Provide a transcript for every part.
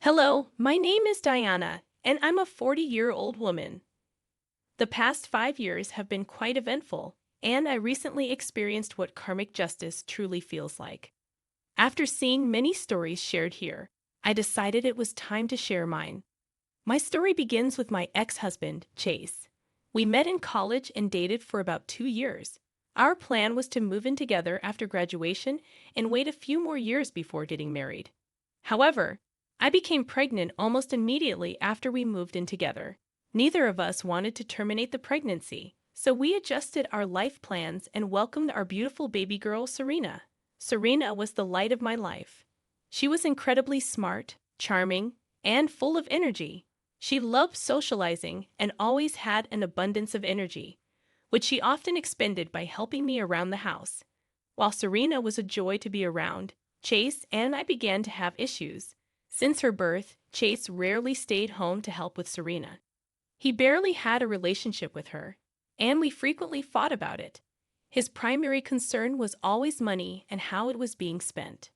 Hello, my name is Diana, and I'm a 40-year-old woman. The past 5 years have been quite eventful, and I recently experienced what karmic justice truly feels like. After seeing many stories shared here, I decided it was time to share mine. My story begins with my ex-husband, Chase. We met in college and dated for about 2 years. Our plan was to move in together after graduation and wait a few more years before getting married. However, I became pregnant almost immediately after we moved in together. Neither of us wanted to terminate the pregnancy, so we adjusted our life plans and welcomed our beautiful baby girl, Serena. Serena was the light of my life. She was incredibly smart, charming, and full of energy. She loved socializing and always had an abundance of energy, which she often expended by helping me around the house. While Serena was a joy to be around, Chase and I began to have issues. Since her birth, Chase rarely stayed home to help with Serena. He barely had a relationship with her, and we frequently fought about it. His primary concern was always money and how it was being spent.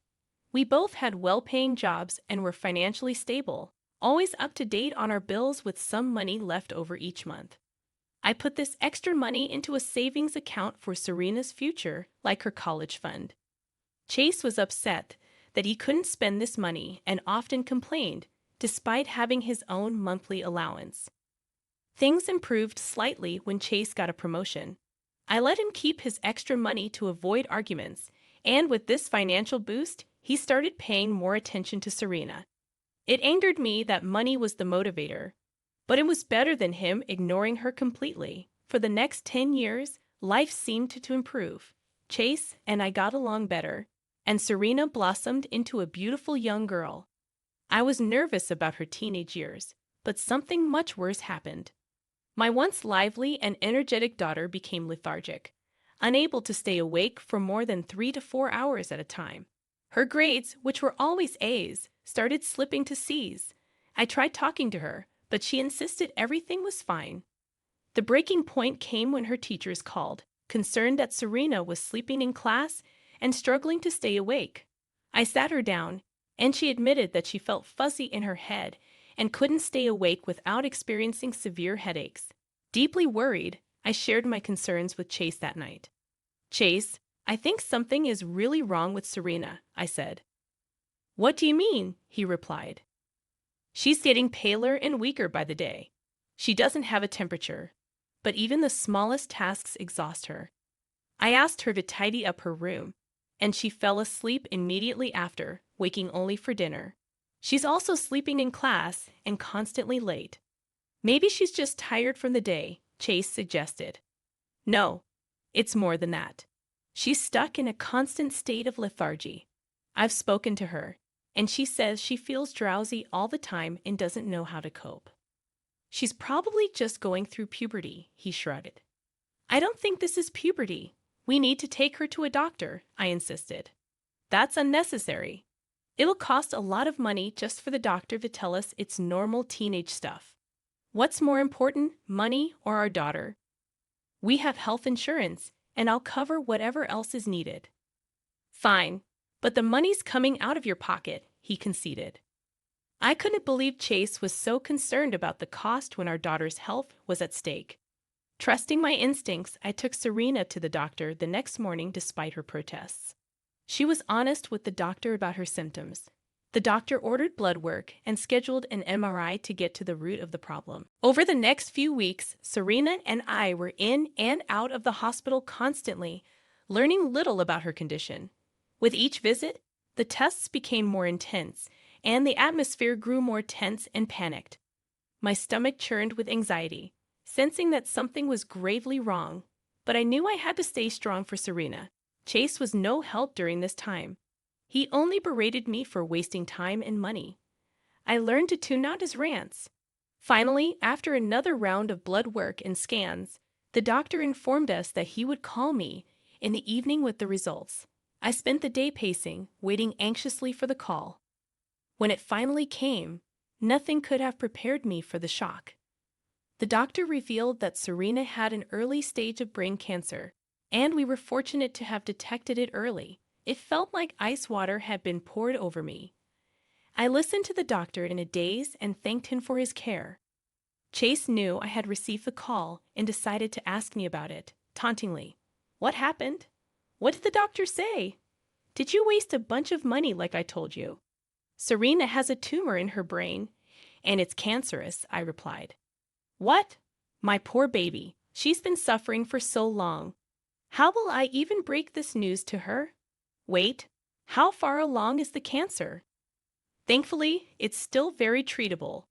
We both had well-paying jobs and were financially stable, always up to date on our bills with some money left over each month. I put this extra money into a savings account for Serena's future, like her college fund. Chase was upset that he couldn't spend this money and often complained, despite having his own monthly allowance. Things improved slightly when Chase got a promotion. I let him keep his extra money to avoid arguments, and with this financial boost, he started paying more attention to Serena. It angered me that money was the motivator, but it was better than him ignoring her completely. For the next 10 years, life seemed to improve. Chase and I got along better, and Serena blossomed into a beautiful young girl. I was nervous about her teenage years, but something much worse happened. My once lively and energetic daughter became lethargic, unable to stay awake for more than 3 to 4 hours at a time. Her grades, which were always A's, started slipping to C's. I tried talking to her, but she insisted everything was fine. The breaking point came when her teachers called, concerned that Serena was sleeping in class and struggling to stay awake. I sat her down, and she admitted that she felt fuzzy in her head and couldn't stay awake without experiencing severe headaches. Deeply worried, I shared my concerns with Chase that night. "Chase, I think something is really wrong with Serena," I said. "What do you mean?" he replied. "She's getting paler and weaker by the day. She doesn't have a temperature, but even the smallest tasks exhaust her. I asked her to tidy up her room, and she fell asleep immediately after, waking only for dinner. She's also sleeping in class and constantly late. Maybe she's just tired from the day," Chase suggested. "No, it's more than that. She's stuck in a constant state of lethargy. I've spoken to her, and she says she feels drowsy all the time and doesn't know how to cope." "She's probably just going through puberty," he shrugged. "I don't think this is puberty. We need to take her to a doctor," I insisted. "That's unnecessary. It'll cost a lot of money just for the doctor to tell us it's normal teenage stuff. What's more important, money or our daughter? We have health insurance, and I'll cover whatever else is needed." "Fine, but the money's coming out of your pocket," he conceded. I couldn't believe Chase was so concerned about the cost when our daughter's health was at stake. Trusting my instincts, I took Serena to the doctor the next morning despite her protests. She was honest with the doctor about her symptoms. The doctor ordered blood work and scheduled an MRI to get to the root of the problem. Over the next few weeks, Serena and I were in and out of the hospital constantly, learning little about her condition. With each visit, the tests became more intense, and the atmosphere grew more tense and panicked. My stomach churned with anxiety, sensing that something was gravely wrong, but I knew I had to stay strong for Serena. Chase was no help during this time. He only berated me for wasting time and money. I learned to tune out his rants. Finally, after another round of blood work and scans, the doctor informed us that he would call me in the evening with the results. I spent the day pacing, waiting anxiously for the call. When it finally came, nothing could have prepared me for the shock. The doctor revealed that Serena had an early stage of brain cancer, and we were fortunate to have detected it early. It felt like ice water had been poured over me. I listened to the doctor in a daze and thanked him for his care. Chase knew I had received the call and decided to ask me about it, tauntingly. What happened? What did the doctor say? Did you waste a bunch of money like I told you? Serena has a tumor in her brain, and it's cancerous, I replied. What? My poor baby. She's been suffering for so long. How will I even break this news to her? Wait, how far along is the cancer? Thankfully, it's still very treatable.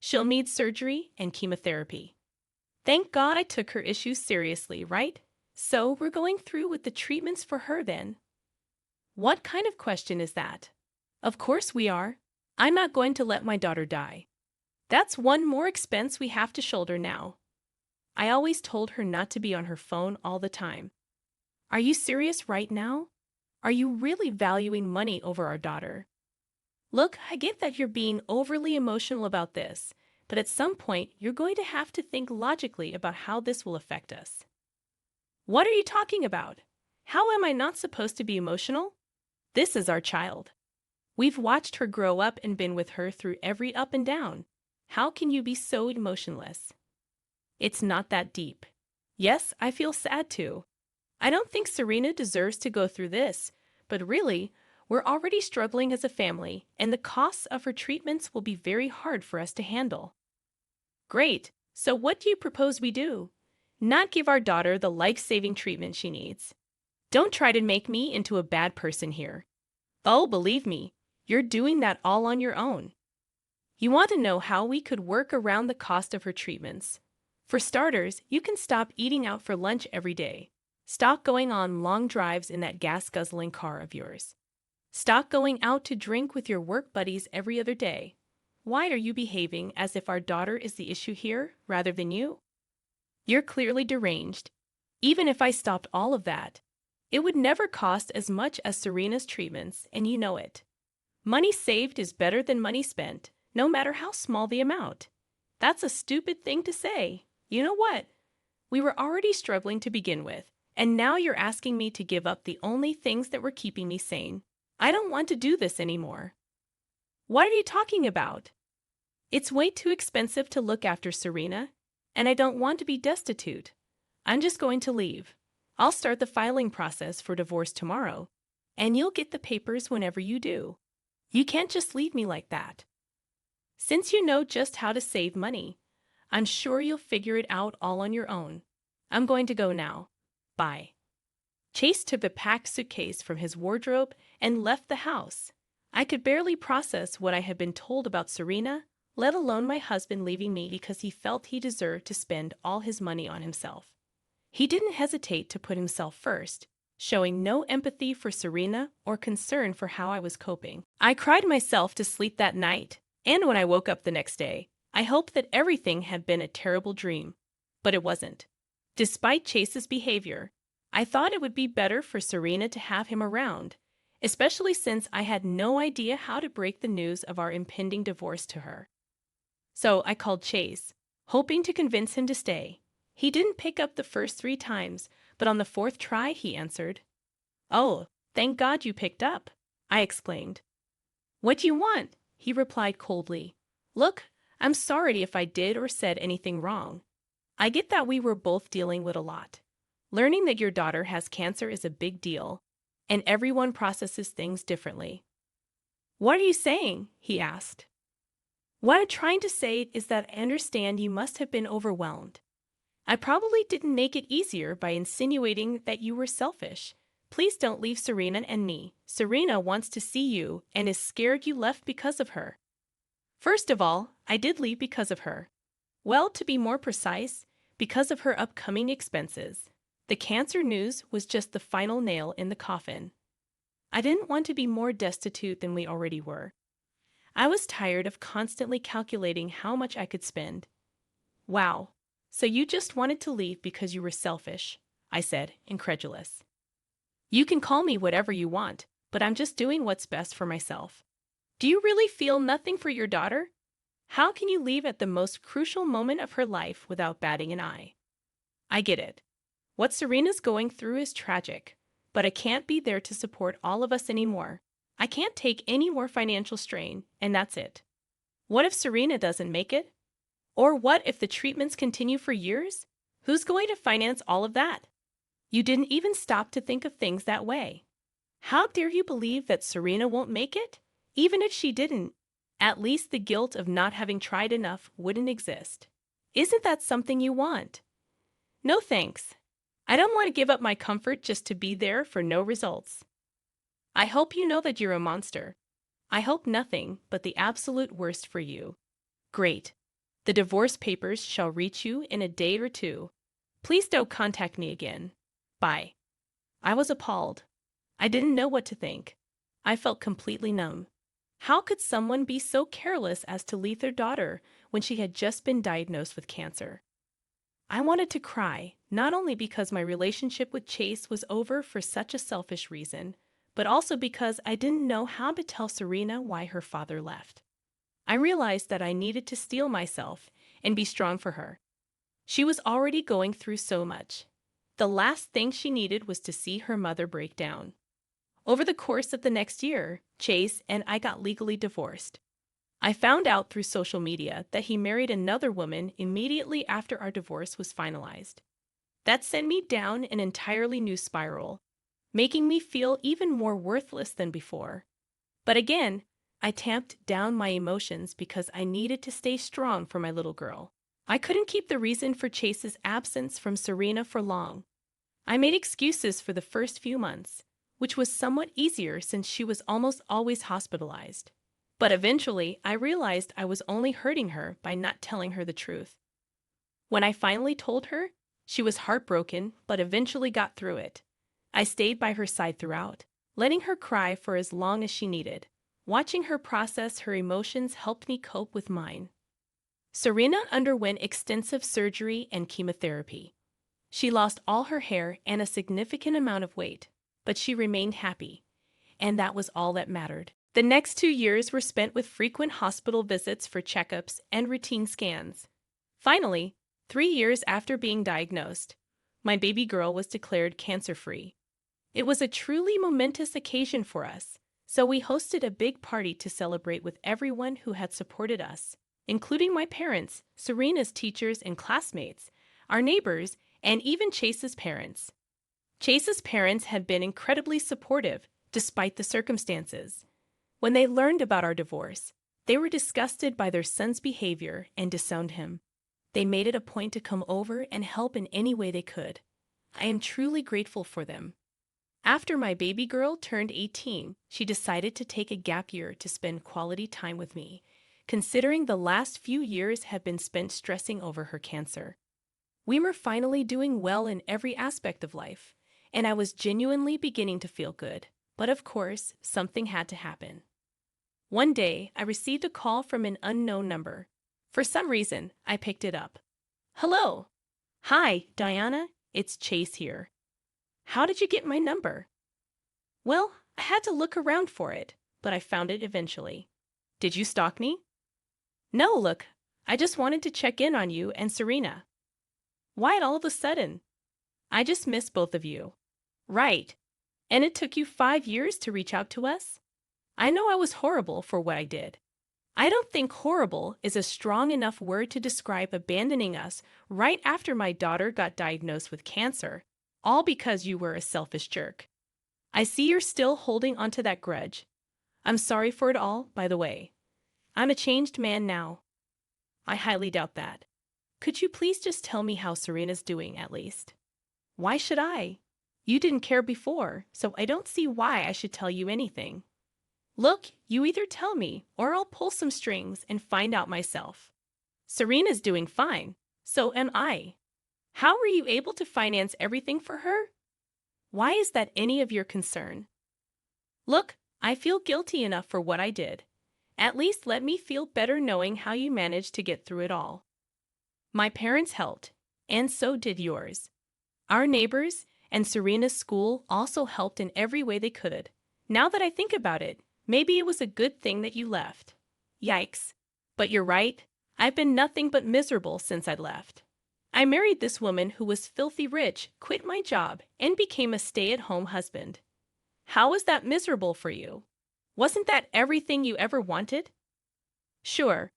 She'll need surgery and chemotherapy. Thank God I took her issues seriously, right? So we're going through with the treatments for her then. What kind of question is that? Of course we are. I'm not going to let my daughter die. That's one more expense we have to shoulder now. I always told her not to be on her phone all the time. Are you serious right now? Are you really valuing money over our daughter? Look, I get that you're being overly emotional about this, but at some point you're going to have to think logically about how this will affect us. What are you talking about? How am I not supposed to be emotional? This is our child. We've watched her grow up and been with her through every up and down. How can you be so emotionless? It's not that deep. Yes, I feel sad too. I don't think Serena deserves to go through this, but really, we're already struggling as a family, and the costs of her treatments will be very hard for us to handle. Great. So what do you propose we do? Not give our daughter the life-saving treatment she needs. Don't try to make me into a bad person here. Oh, believe me, you're doing that all on your own. You want to know how we could work around the cost of her treatments. For starters, you can stop eating out for lunch every day. Stop going on long drives in that gas-guzzling car of yours. Stop going out to drink with your work buddies every other day. Why are you behaving as if our daughter is the issue here rather than you? You're clearly deranged. Even if I stopped all of that, it would never cost as much as Serena's treatments, and you know it. Money saved is better than money spent, no matter how small the amount. That's a stupid thing to say. You know what? We were already struggling to begin with, and now you're asking me to give up the only things that were keeping me sane. I don't want to do this anymore. What are you talking about? It's way too expensive to look after Serena, and I don't want to be destitute. I'm just going to leave. I'll start the filing process for divorce tomorrow, and you'll get the papers whenever you do. You can't just leave me like that. Since you know just how to save money, I'm sure you'll figure it out all on your own. I'm going to go now. Bye. Chase took the packed suitcase from his wardrobe and left the house. I could barely process what I had been told about Serena, let alone my husband leaving me because he felt he deserved to spend all his money on himself. He didn't hesitate to put himself first, showing no empathy for Serena or concern for how I was coping. I cried myself to sleep that night, and when I woke up the next day, I hoped that everything had been a terrible dream. But it wasn't. Despite Chase's behavior, I thought it would be better for Serena to have him around, especially since I had no idea how to break the news of our impending divorce to her. So I called Chase, hoping to convince him to stay. He didn't pick up the first 3 times, but on the 4th try he answered. "Oh, thank God you picked up," I exclaimed. "What do you want?" he replied coldly. "Look, I'm sorry if I did or said anything wrong. I get that we were both dealing with a lot. Learning that your daughter has cancer is a big deal, and everyone processes things differently." "What are you saying?" he asked. "What I'm trying to say is that I understand you must have been overwhelmed. I probably didn't make it easier by insinuating that you were selfish. Please don't leave Serena and me. Serena wants to see you and is scared you left because of her." First of all, I did leave because of her. Well, to be more precise, because of her upcoming expenses. The cancer news was just the final nail in the coffin. I didn't want to be more destitute than we already were. I was tired of constantly calculating how much I could spend. "Wow, so you just wanted to leave because you were selfish," I said, incredulous. "You can call me whatever you want, but I'm just doing what's best for myself. Do you really feel nothing for your daughter? How can you leave at the most crucial moment of her life without batting an eye? I get it. What Serena's going through is tragic, but I can't be there to support all of us anymore. I can't take any more financial strain, and that's it. What if Serena doesn't make it? Or what if the treatments continue for years? Who's going to finance all of that? You didn't even stop to think of things that way. How dare you believe that Serena won't make it? Even if she didn't, at least the guilt of not having tried enough wouldn't exist. Isn't that something you want? No thanks. I don't want to give up my comfort just to be there for no results. I hope you know that you're a monster. I hope nothing but the absolute worst for you. Great. The divorce papers shall reach you in a day or two. Please don't contact me again. Bye. I was appalled. I didn't know what to think. I felt completely numb. How could someone be so careless as to leave their daughter when she had just been diagnosed with cancer? I wanted to cry, not only because my relationship with Chase was over for such a selfish reason, but also because I didn't know how to tell Serena why her father left. I realized that I needed to steel myself and be strong for her. She was already going through so much. The last thing she needed was to see her mother break down. Over the course of the next year, Chase and I got legally divorced. I found out through social media that he married another woman immediately after our divorce was finalized. That sent me down an entirely new spiral, making me feel even more worthless than before. But again, I tamped down my emotions because I needed to stay strong for my little girl. I couldn't keep the reason for Chase's absence from Serena for long. I made excuses for the first few months, which was somewhat easier since she was almost always hospitalized. But eventually, I realized I was only hurting her by not telling her the truth. When I finally told her, she was heartbroken but eventually got through it. I stayed by her side throughout, letting her cry for as long as she needed. Watching her process her emotions helped me cope with mine. Serena underwent extensive surgery and chemotherapy. She lost all her hair and a significant amount of weight, but she remained happy, and that was all that mattered. The next 2 years were spent with frequent hospital visits for checkups and routine scans. Finally, 3 years after being diagnosed, my baby girl was declared cancer-free. It was a truly momentous occasion for us, so we hosted a big party to celebrate with everyone who had supported us, including my parents, Serena's teachers and classmates, our neighbors, and even Chase's parents. Chase's parents had been incredibly supportive, despite the circumstances. When they learned about our divorce, they were disgusted by their son's behavior and disowned him. They made it a point to come over and help in any way they could. I am truly grateful for them. After my baby girl turned 18, she decided to take a gap year to spend quality time with me, considering the last few years had been spent stressing over her cancer. We were finally doing well in every aspect of life, and I was genuinely beginning to feel good. But of course, something had to happen. One day, I received a call from an unknown number. For some reason, I picked it up. Hello. Hi, Diana. It's Chase here. How did you get my number? Well, I had to look around for it, but I found it eventually. Did you stalk me? No, look, I just wanted to check in on you and Serena. Why all of a sudden? I just miss both of you. Right. And it took you 5 years to reach out to us? I know I was horrible for what I did. I don't think horrible is a strong enough word to describe abandoning us right after my daughter got diagnosed with cancer, all because you were a selfish jerk. I see you're still holding onto that grudge. I'm sorry for it all, by the way. I'm a changed man now. I highly doubt that. Could you please just tell me how Serena's doing, at least? Why should I? You didn't care before, so I don't see why I should tell you anything. Look, you either tell me, or I'll pull some strings and find out myself. Serena's doing fine, so am I. How were you able to finance everything for her? Why is that any of your concern? Look, I feel guilty enough for what I did. At least let me feel better knowing how you managed to get through it all. My parents helped, and so did yours. Our neighbors and Serena's school also helped in every way they could. Now that I think about it, maybe it was a good thing that you left. Yikes. But you're right, I've been nothing but miserable since I left. I married this woman who was filthy rich, quit my job, and became a stay-at-home husband. How was that miserable for you? Wasn't that everything you ever wanted? Sure,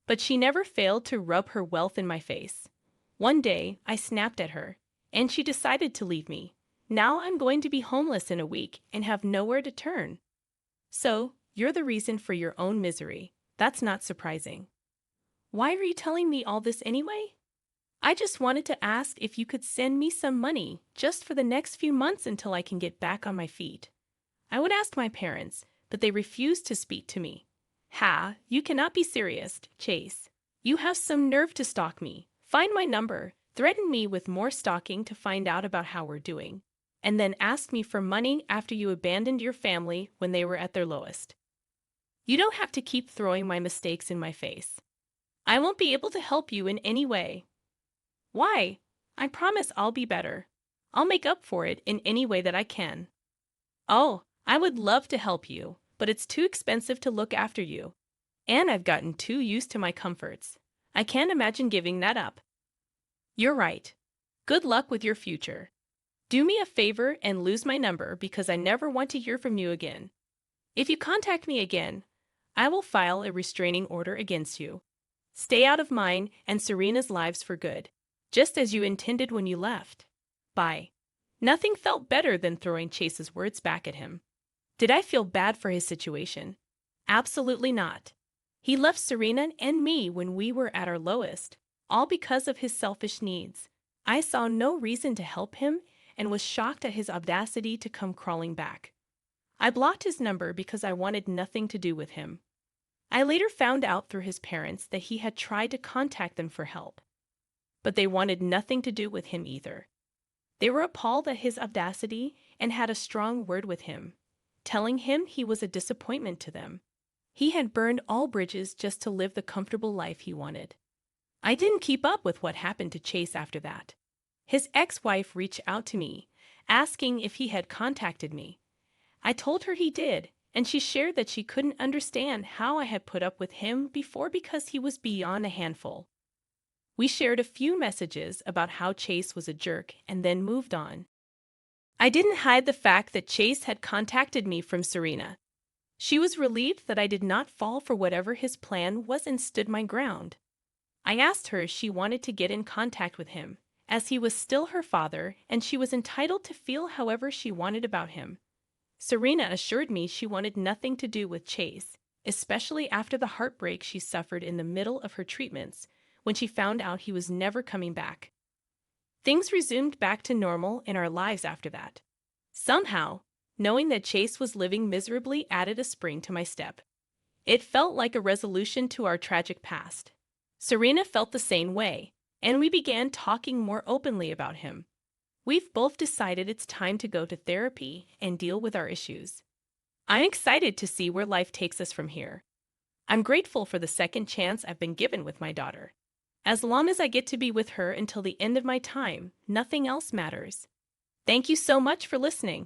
but she never failed to rub her wealth in my face. One day, I snapped at her, and she decided to leave me. Now I'm going to be homeless in a week and have nowhere to turn. So, you're the reason for your own misery. That's not surprising. Why are you telling me all this anyway? I just wanted to ask if you could send me some money just for the next few months until I can get back on my feet. I would ask my parents, but they refused to speak to me. Ha, you cannot be serious, Chase. You have some nerve to stalk me, find my number, threaten me with more stalking to find out about how we're doing, and then ask me for money after you abandoned your family when they were at their lowest. You don't have to keep throwing my mistakes in my face. I won't be able to help you in any way. Why? I promise I'll be better. I'll make up for it in any way that I can. Oh, I would love to help you, but it's too expensive to look after you. And I've gotten too used to my comforts. I can't imagine giving that up. You're right. Good luck with your future. Do me a favor and lose my number because I never want to hear from you again. If you contact me again, I will file a restraining order against you. Stay out of mine and Serena's lives for good, just as you intended when you left. Bye. Nothing felt better than throwing Chase's words back at him. Did I feel bad for his situation? Absolutely not. He left Serena and me when we were at our lowest, all because of his selfish needs. I saw no reason to help him and was shocked at his audacity to come crawling back. I blocked his number because I wanted nothing to do with him. I later found out through his parents that he had tried to contact them for help, but they wanted nothing to do with him either. They were appalled at his audacity and had a strong word with him, telling him he was a disappointment to them. He had burned all bridges just to live the comfortable life he wanted. I didn't keep up with what happened to Chase after that. His ex-wife reached out to me, asking if he had contacted me. I told her he did, and she shared that she couldn't understand how I had put up with him before because he was beyond a handful. We shared a few messages about how Chase was a jerk and then moved on. I didn't hide the fact that Chase had contacted me from Serena. She was relieved that I did not fall for whatever his plan was and stood my ground. I asked her if she wanted to get in contact with him, as he was still her father and she was entitled to feel however she wanted about him. Serena assured me she wanted nothing to do with Chase, especially after the heartbreak she suffered in the middle of her treatments when she found out he was never coming back. Things resumed back to normal in our lives after that. Somehow, knowing that Chase was living miserably added a spring to my step. It felt like a resolution to our tragic past. Serena felt the same way, and we began talking more openly about him. We've both decided it's time to go to therapy and deal with our issues. I'm excited to see where life takes us from here. I'm grateful for the second chance I've been given with my daughter. As long as I get to be with her until the end of my time, nothing else matters. Thank you so much for listening.